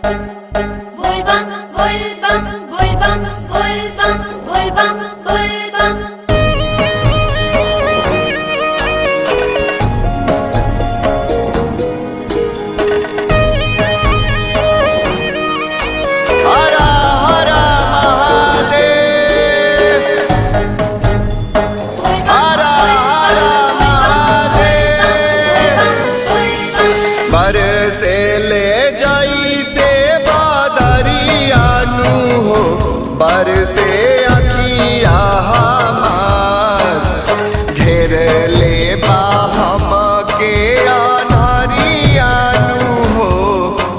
बुलबम बुलबम बुलबम बुलबम बुलबम बुलबम। हर हर महादेव, हर हर महादेव। बरसे ले जैसे बदरियानु हो, बरसे अखिया हमार, घेर ले हम के अनहरियानु हो,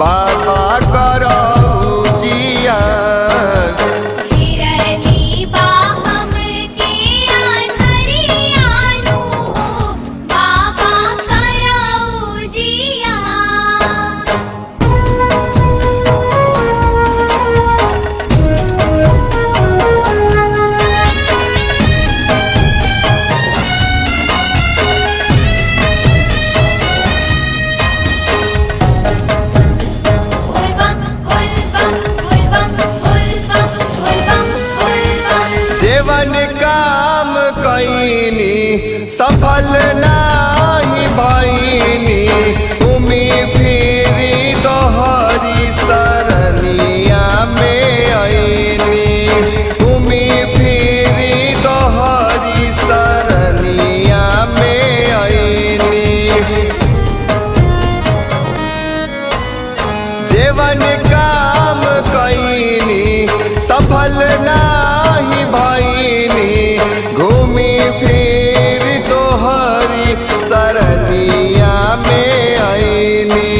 बाबा करऊ जिया। हिरली बाहम के अनहरियानु हो, बाबा करऊ जिया। बुलबम बुलबम बुलबम बुलबम बुलबम बुलबम। जीवन काम कईनी सफल नाही भईनी, घूमी फिरी तोहरी सरनिया में आईनी, घूमी फिरी तोहरी सरनिया में आईनी। जीवन काम कईनी सफल नाही भईनी, घूमी फिर तोहरी सरनिया में आईनी।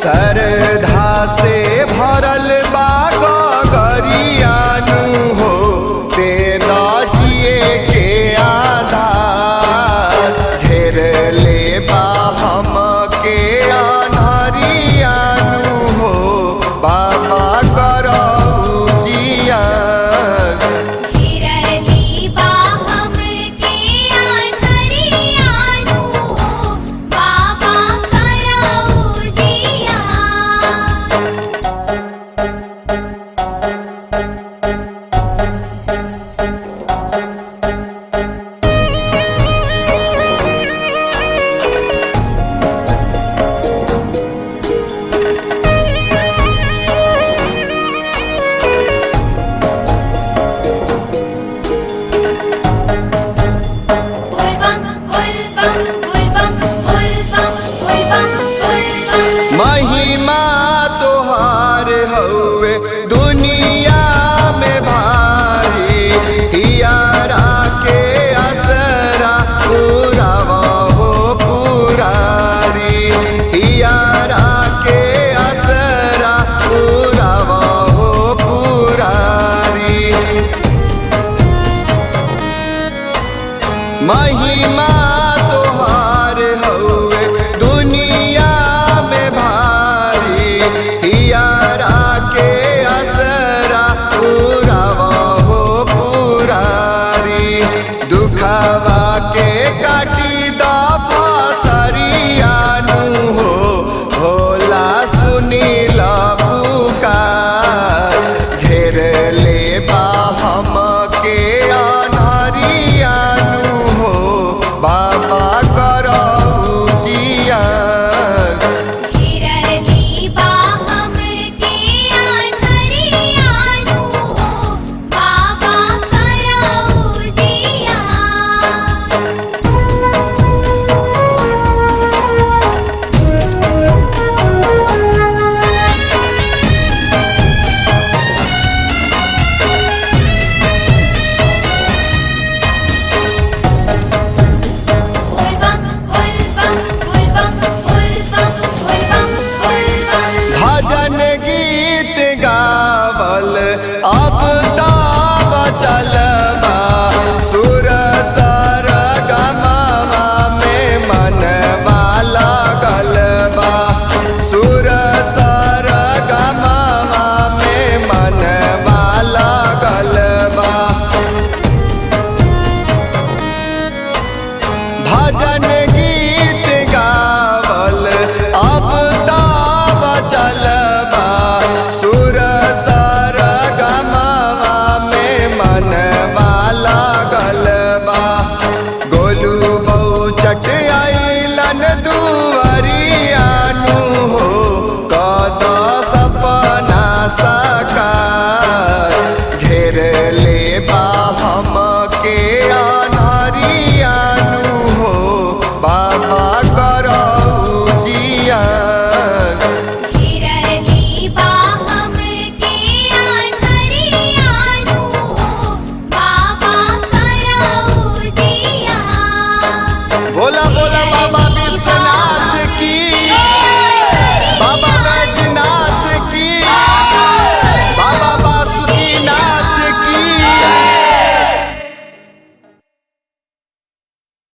श्रद्धा से भरल बा गगरियानु हो, दे दा जिए के आधार, घेर ले हम के अनहरियानु हो, बाबा करऊ जिया। हिरली बाहम के अनहरियानु हो, बाबा करऊ जिया।